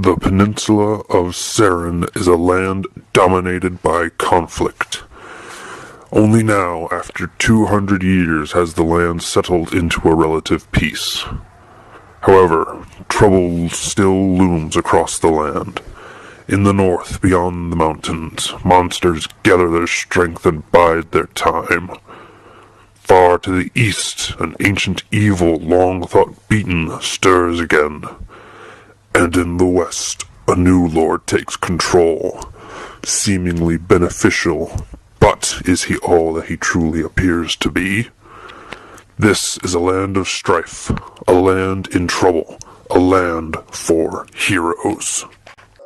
The peninsula of Saren is a land dominated by conflict. Only now, after 200 years, has the land settled into a relative peace. However, trouble still looms across the land. In the north, beyond the mountains, monsters gather their strength and bide their time. Far to the east, an ancient evil, long thought beaten, stirs again. And in the west, a new lord takes control, seemingly beneficial, but is he all that he truly appears to be? This is a land of strife, a land in trouble, a land for heroes.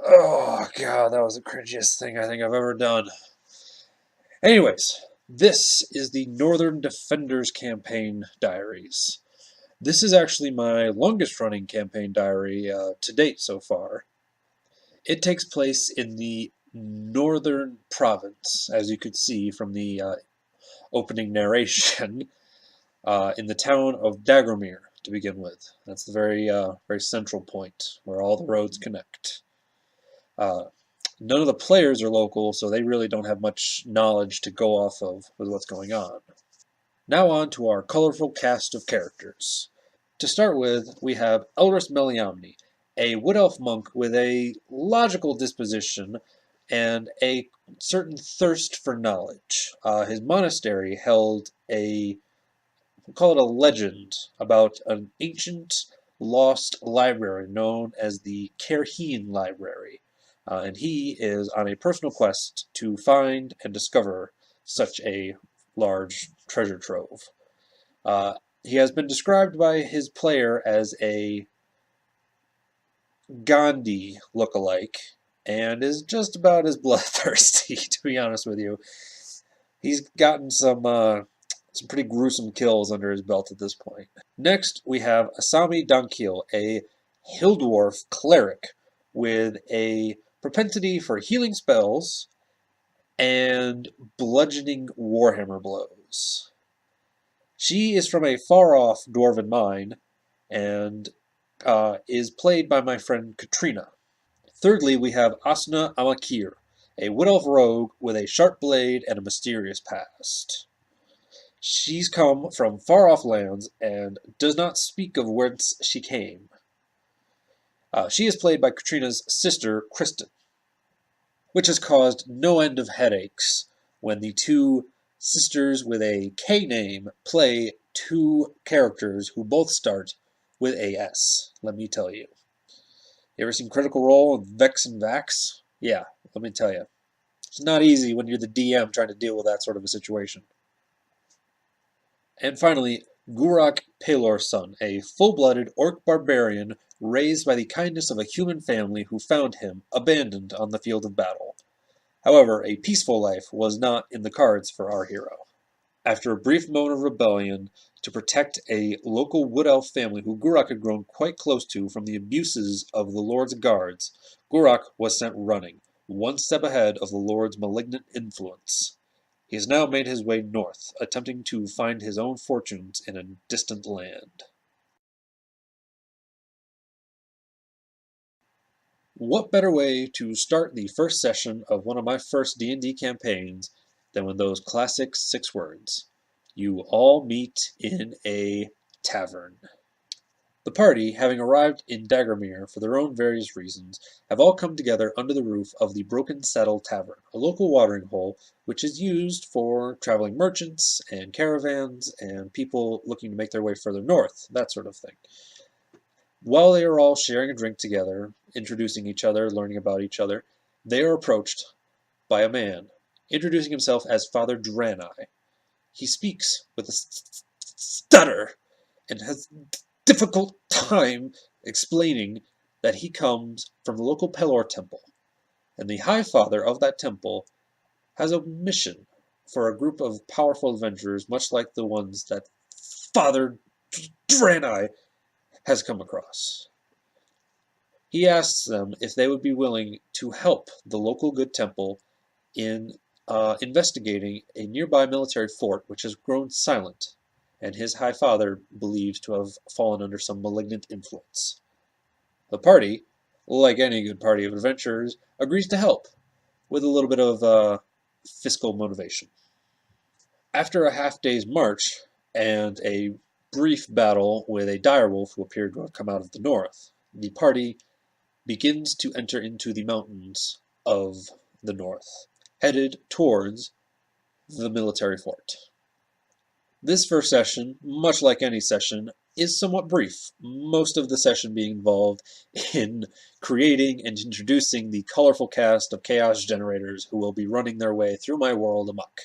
Oh, God, that was the cringiest thing I think I've ever done. Anyways, this is the Northern Defenders Campaign Diaries. This is actually my longest running campaign diary to date so far. It takes place in the Northern Province, as you could see from the opening narration, in the town of Dagormir to begin with. That's the very central point where all the roads connect. None of the players are local, so they really don't have much knowledge to go off of with what's going on. Now on to our colorful cast of characters. To start with, we have Elris Meliamni, a wood elf monk with a logical disposition and a certain thirst for knowledge. His monastery held we'll call it a legend, about an ancient lost library known as the Kerheen Library. And he is on a personal quest to find and discover such a large treasure trove. He has been described by his player as a Gandhi look-alike, and is just about as bloodthirsty, to be honest with you. He's gotten some pretty gruesome kills under his belt at this point. Next, we have Asami Dankil, a hill dwarf cleric with a propensity for healing spells and bludgeoning warhammer blows. She is from a far-off dwarven mine and is played by my friend Katrina. Thirdly, we have Asuna Amakir, a wood elf rogue with a sharp blade and a mysterious past. She's come from far-off lands and does not speak of whence she came. She is played by Katrina's sister, Kristen, which has caused no end of headaches when the two sisters with a K name play two characters who both start with a S, let me tell you. You ever seen Critical Role and Vex and Vax? Yeah, let me tell you. It's not easy when you're the DM trying to deal with that sort of a situation. And finally, Gurak Pelor's son, a full-blooded orc barbarian raised by the kindness of a human family who found him abandoned on the field of battle. However, a peaceful life was not in the cards for our hero. After a brief moment of rebellion to protect a local wood elf family who Gurak had grown quite close to from the abuses of the Lord's guards, Gurak was sent running, one step ahead of the Lord's malignant influence. He has now made his way north, attempting to find his own fortunes in a distant land. What better way to start the first session of one of my first D&D campaigns than with those classic 6 words. You all meet in a tavern. The party, having arrived in Dagormir for their own various reasons, have all come together under the roof of the Broken Saddle Tavern, a local watering hole which is used for traveling merchants and caravans and people looking to make their way further north, that sort of thing. While they are all sharing a drink together, introducing each other, learning about each other, they are approached by a man, introducing himself as Father Draenei. He speaks with a stutter and has difficult time explaining that he comes from the local Pelor temple, and the High Father of that temple has a mission for a group of powerful adventurers much like the ones that Father Draenei has come across. He asks them if they would be willing to help the local good temple in investigating a nearby military fort which has grown silent, and his High Father believes to have fallen under some malignant influence. The party, like any good party of adventurers, agrees to help, with a little bit of fiscal motivation. After a half-day's march and a brief battle with a direwolf who appeared to have come out of the north, the party begins to enter into the mountains of the north, headed towards the military fort. This first session, much like any session, is somewhat brief, most of the session being involved in creating and introducing the colorful cast of chaos generators who will be running their way through my world amok.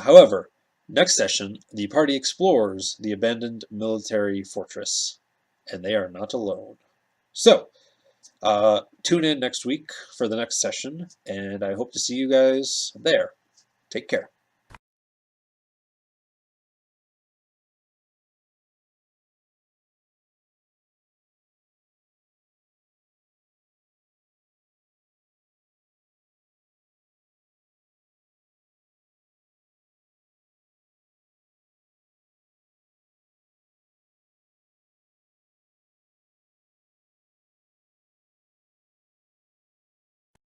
However, next session, the party explores the abandoned military fortress, and they are not alone. So, tune in next week for the next session, and I hope to see you guys there. Take care.